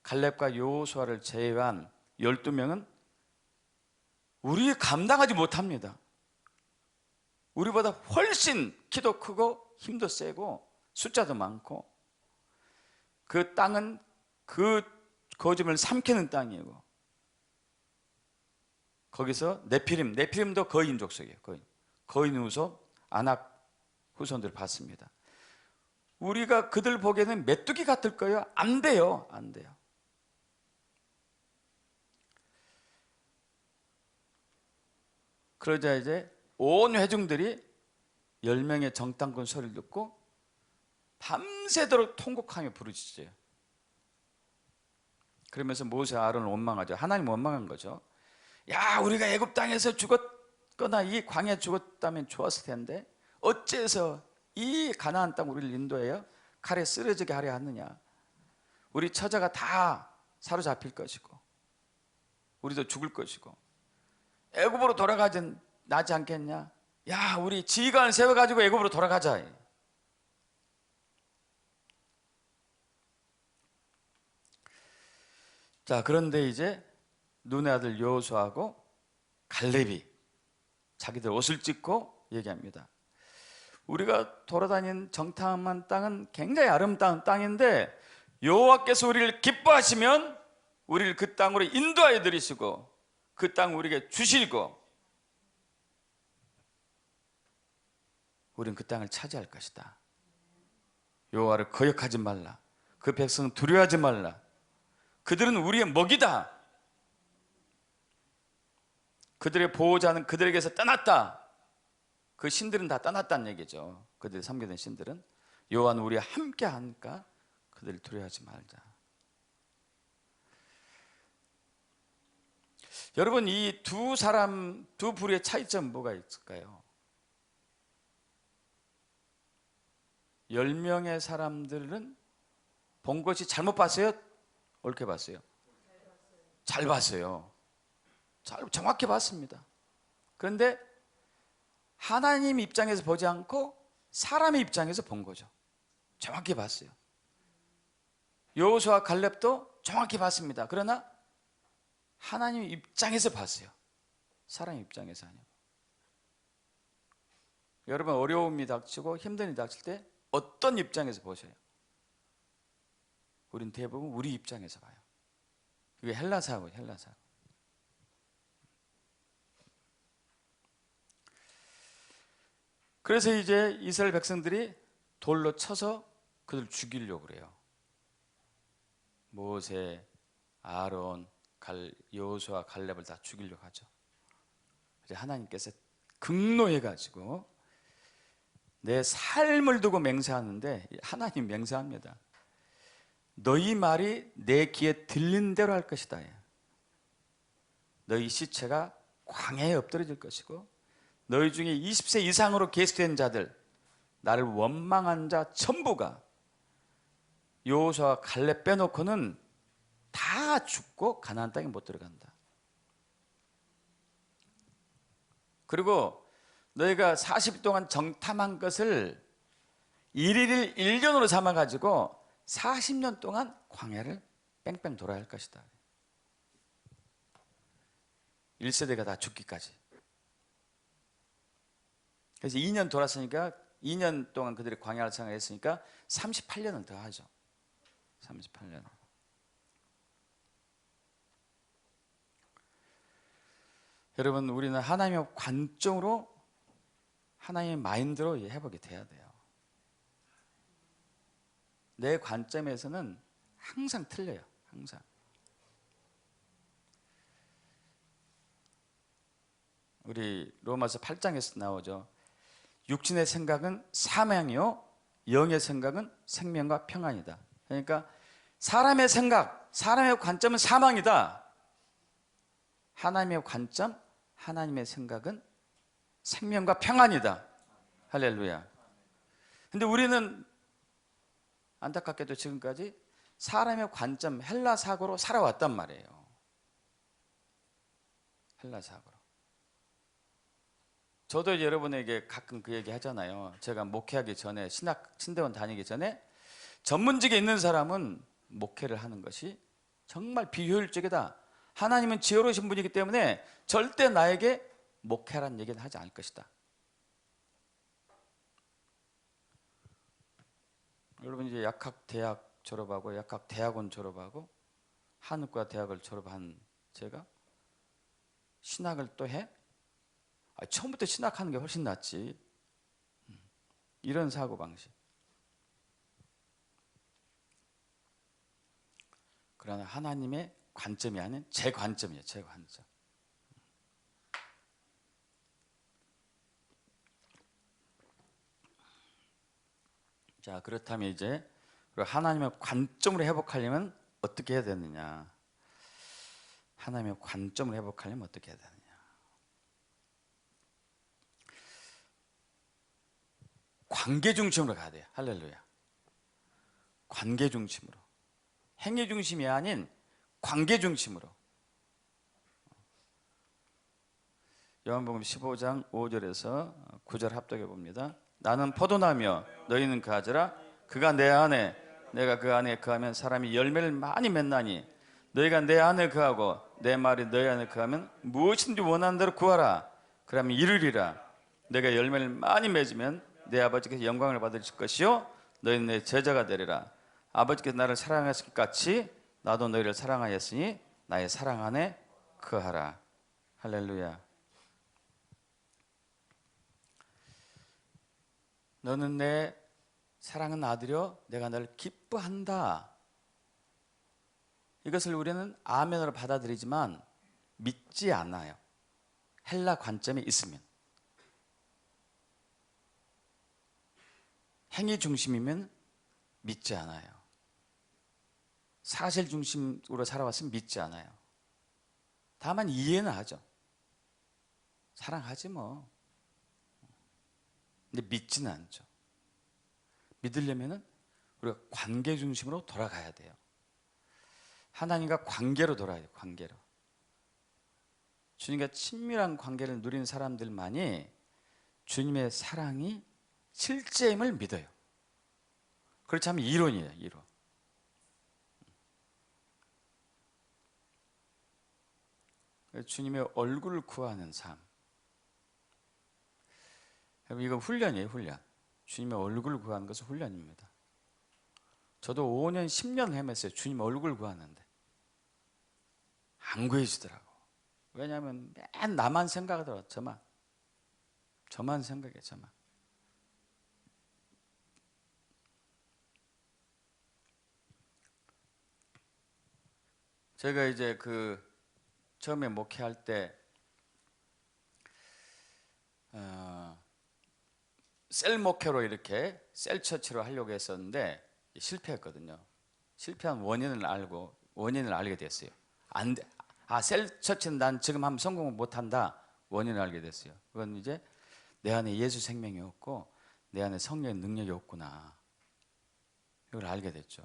갈렙과 여호수아를 제외한 12명은 우리 감당하지 못합니다. 우리보다 훨씬 키도 크고 힘도 세고 숫자도 많고, 그 땅은 그 거짓을 삼키는 땅이고, 거기서 네피림도 거인 족속이에요. 거인 후손, 아낙 후손들 봤습니다. 우리가 그들 보기에는 메뚜기 같을 거예요? 안 돼요. 안 돼요. 그러자 이제 온 회중들이 10명의 정탐꾼 소리를 듣고 밤새도록 통곡하며 부르짖어요. 그러면서 모세 아론을 원망하죠. 하나님 원망한 거죠. 야, 우리가 애굽 땅에서 죽었거나 이 광야에 죽었다면 좋았을 텐데 어째서 이 가나안 땅 우리를 인도하여 칼에 쓰러지게 하려 하느냐. 우리 처자가 다 사로잡힐 것이고 우리도 죽을 것이고 애굽으로 돌아가지 나지 않겠냐. 야, 우리 지휘관을 세워가지고 애굽으로 돌아가자. 자, 그런데 이제 눈의 아들 여호수아하고 갈렙이 자기들 옷을 찢고 얘기합니다. 우리가 돌아다닌 정탐한 땅은 굉장히 아름다운 땅인데 여호와께서 우리를 기뻐하시면 우리를 그 땅으로 인도하여 들이시고 그 땅 우리에게 주시고 우리는 그 땅을 차지할 것이다. 여호와를 거역하지 말라. 그 백성은 두려워하지 말라. 그들은 우리의 먹이다. 그들의 보호자는 그들에게서 떠났다. 그 신들은 다 떠났다는 얘기죠. 그들이 섬기던 신들은. 여호와는 우리와 함께 하니까 그들을 두려워하지 말자. 여러분, 이 두 부류의 차이점 뭐가 있을까요? 10명의 사람들은 본 것이 잘못 봤어요? 옳게 봤어요? 잘 봤어요. 정확히 봤습니다. 그런데 하나님 입장에서 보지 않고 사람의 입장에서 본 거죠. 정확히 봤어요. 여호수아 갈렙도 정확히 봤습니다. 그러나 하나님 입장에서 봤어요. 사람 입장에서 아니고. 여러분, 어려움이 닥치고 힘든 일이 닥칠 때 어떤 입장에서 보셔요? 우린 대부분 우리 입장에서 봐요. 그게 헬라사고예요. 헬라사고. 그래서 이제 이스라엘 백성들이 돌로 쳐서 그들 죽이려고 그래요. 모세, 아론, 여호수아, 갈렙을 다 죽이려고 하죠. 이제 하나님께서 극노해가지고 내 삶을 두고 맹세하는데, 하나님 맹세합니다. 너희 말이 내 귀에 들린 대로 할 것이다. 너희 시체가 광야에 엎드려질 것이고 너희 중에 20세 이상으로 계수된 자들, 나를 원망한 자 전부가 여호수아와 갈렙 빼놓고는 다 죽고 가나안 땅에 못 들어간다. 그리고 너희가 40일 동안 정탐한 것을 1일 1년으로 삼아가지고 40년 동안 광야를 뺑뺑 돌아야 할 것이다. 1세대가 다 죽기까지. 그래서 2년 돌았으니까 2년 동안 그들이 광야를 생활했으니까 38년을 더 하죠. 38년. 여러분, 우리는 하나님의 관점으로, 하나님의 마인드로 회복이 돼야 돼요. 내 관점에서는 항상 틀려요. 항상. 우리 로마서 8장에서 나오죠. 육신의 생각은 사망이요 영의 생각은 생명과 평안이다. 그러니까 사람의 생각, 사람의 관점은 사망이다. 하나님의 관점, 하나님의 생각은 생명과 평안이다. 할렐루야. 근데 우리는 안타깝게도 지금까지 사람의 관점, 헬라 사고로 살아왔단 말이에요. 헬라 사고로. 저도 이제 여러분에게 가끔 그 얘기 하잖아요. 제가 목회하기 전에 신대원 다니기 전에 전문직에 있는 사람은 목회를 하는 것이 정말 비효율적이다. 하나님은 지혜로우신 분이기 때문에 절대 나에게 목회라는 얘기는 하지 않을 것이다. 여러분 이제 약학대학 졸업하고 약학대학원 졸업하고 한의과 대학을 졸업한 제가 신학을 또 해? 처음부터 신학하는 게 훨씬 낫지. 이런 사고방식. 그러나 하나님의 관점이 아닌 제 관점이에요. 제 관점. 자, 그렇다면 이제 하나님의 관점으로 회복하려면 어떻게 해야 되느냐? 하나님의 관점으로 회복하려면 어떻게 해야 되느냐? 관계 중심으로 가야 돼요. 할렐루야. 관계 중심으로. 행위 중심이 아닌 관계 중심으로. 요한복음 15장 5절에서 9절 합독해 봅니다. 나는 포도나무며 너희는 가지라. 그가 내 안에 내가 그 안에 거하면 사람이 열매를 많이 맺나니 너희가 내 안에 거하고 내 말이 너희 안에 거하면 무엇인지 원하는 대로 구하라. 그러면 이루리라. 내가 열매를 많이 맺으면 내 아버지께서 영광을 받으실 것이요 너희는 내 제자가 되리라. 아버지께서 나를 사랑하실 것 같이 나도 너희를 사랑하였으니 나의 사랑 안에 거하라. 할렐루야. 너는 내 사랑하는 아들이여 내가 너를 기뻐한다. 이것을 우리는 아멘으로 받아들이지만 믿지 않아요. 헬라 관점에 있으면. 행위 중심이면 믿지 않아요. 사실 중심으로 살아왔으면 믿지 않아요. 다만 이해는 하죠. 사랑하지 뭐. 근데 믿지는 않죠. 믿으려면은 우리가 관계 중심으로 돌아가야 돼요. 하나님과 관계로 돌아야 돼요. 관계로. 주님과 친밀한 관계를 누리는 사람들만이 주님의 사랑이 실제임을 믿어요. 그렇지 않으면 이론이에요. 이론. 주님의 얼굴을 구하는 삶. 여러분 이건 훈련이에요. 훈련. 주님의 얼굴을 구하는 것은 훈련입니다. 저도 5년 10년 헤맸어요. 주님 얼굴 구하는데 안 구해주더라고. 왜냐하면 맨 나만 생각하더라고. 저만 생각해. 저만. 제가 이제 처음에 목회할 때 셀 목회로 이렇게 셀 처치로 하려고 했었는데 실패했거든요. 실패한 원인을 알게 됐어요. 안 돼. 셀 처치는 난 지금 하면 성공을 못한다. 원인을 알게 됐어요. 그건 이제 내 안에 예수 생명이 없고 내 안에 성령의 능력이 없구나. 이걸 알게 됐죠.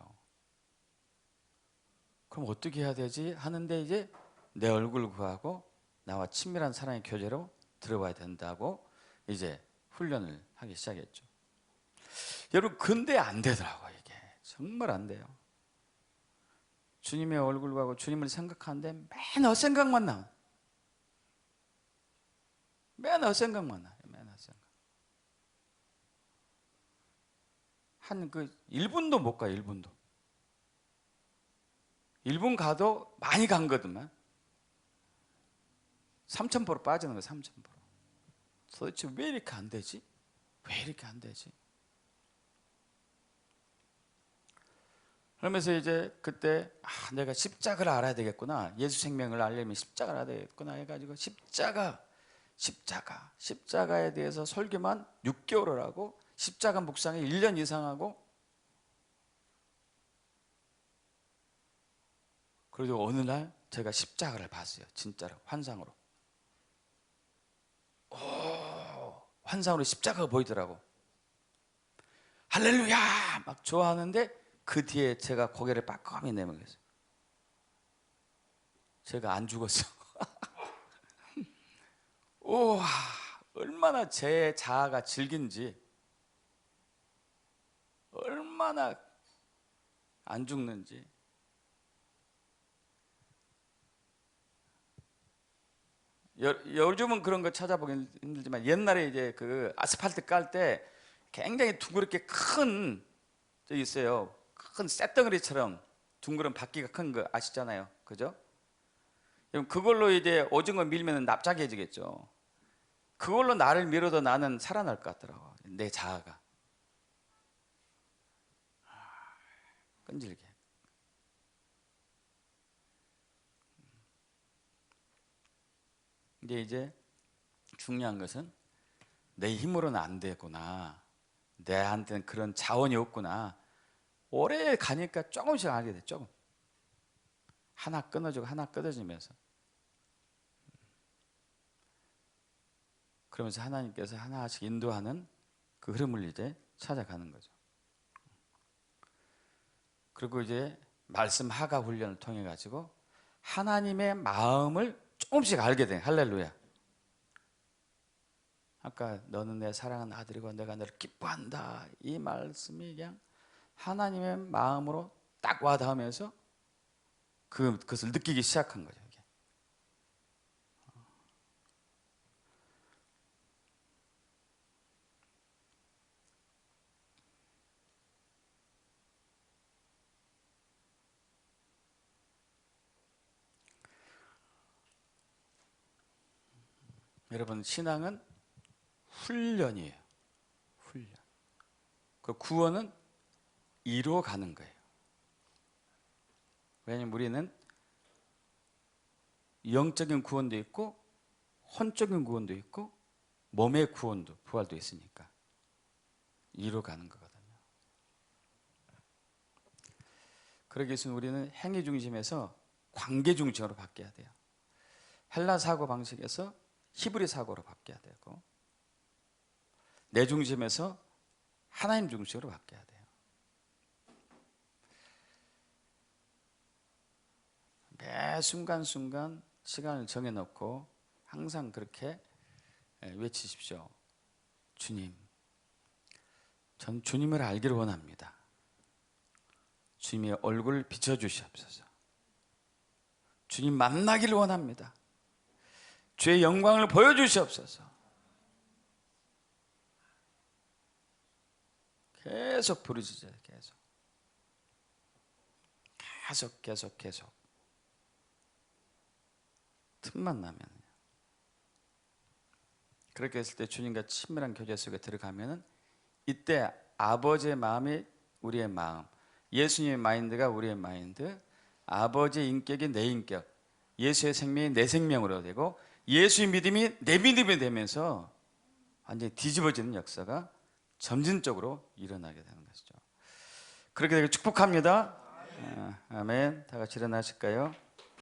그럼 어떻게 해야 되지? 하는데 이제 내 얼굴 구하고 나와 친밀한 사랑의 교제로 들어와야 된다고 이제 훈련을 하기 시작했죠. 여러분 근데 안 되더라고요. 이게 정말 안 돼요. 주님의 얼굴 구하고 주님을 생각하는데 맨 헛생각만 나와요. 맨 헛생각만 나요. 맨 헛생각. 한 1분도 못 가요. 1분도. 1분 가도 많이 간 거더만 3,000% 빠지는 거예요. 3,000%. 도대체 왜 이렇게 안 되지? 왜 이렇게 안 되지? 그러면서 이제 그때 내가 십자가를 알아야 되겠구나. 예수 생명을 알려면 십자가를 알아야 되겠구나 해가지고 십자가에 대해서 설교만 6개월을 하고 십자가 묵상에 1년 이상 하고 그리고 어느 날 제가 십자가를 봤어요. 진짜로 환상으로. 환상으로 십자가가 보이더라고. 할렐루야 막 좋아하는데 그 뒤에 제가 고개를 빠끔히 내밀었어요. 제가 안 죽었어. 우와 얼마나 제 자아가 질긴지, 얼마나 안 죽는지. 요즘은 그런 거 찾아보기 힘들지만 옛날에 이제 그 아스팔트 깔 때 굉장히 둥그렇게 큰 저 있어요. 큰 쇳덩어리처럼 둥그런 바퀴가 큰 거 아시잖아요. 그죠? 그럼 그걸로 이제 오징어 밀면 납작해지겠죠. 그걸로 나를 밀어도 나는 살아날 것 같더라고. 내 자아가 끈질게. 근데 이제 중요한 것은 내 힘으로는 안 되구나. 내한테는 그런 자원이 없구나. 오래 가니까 조금씩 알게 돼. 조금. 하나 끊어지고 하나 끊어지면서. 그러면서 하나님께서 하나씩 인도하는 그 흐름을 이제 찾아가는 거죠. 그리고 이제 말씀 하가 훈련을 통해 가지고 하나님의 마음을 조금씩 알게 돼. 할렐루야. 아까 너는 내 사랑하는 아들이고 내가 너를 기뻐한다. 이 말씀이 그냥 하나님의 마음으로 딱 와닿으면서 그것을 느끼기 시작한 거죠. 이게. 여러분, 신앙은 훈련이에요. 훈련. 그 구원은 이루어가는 거예요. 왜냐하면 우리는 영적인 구원도 있고 혼적인 구원도 있고 몸의 구원도 부활도 있으니까 이루어가는 거거든요. 그러기 위해서는 우리는 행위 중심에서 관계 중심으로 바뀌어야 돼요. 헬라 사고 방식에서 히브리 사고로 바뀌어야 되고 내 중심에서 하나님 중심으로 바뀌어야 돼요. 매 순간순간 시간을 정해놓고 항상 그렇게 외치십시오. 주님, 전 주님을 알기를 원합니다. 주님의 얼굴을 비춰주시옵소서. 주님 만나기를 원합니다. 주의 영광을 보여주시옵소서. 계속 부르짖어요. 계속 틈만 나면. 그렇게 했을 때 주님과 친밀한 교제 속에 들어가면은 이때 아버지의 마음이 우리의 마음, 예수님의 마인드가 우리의 마인드, 아버지의 인격이 내 인격, 예수의 생명이 내 생명으로 되고 예수의 믿음이 내 믿음이 되면서 완전히 뒤집어지는 역사가 점진적으로 일어나게 되는 것이죠. 그렇게 되길 축복합니다. 아멘. 다 같이 일어나실까요?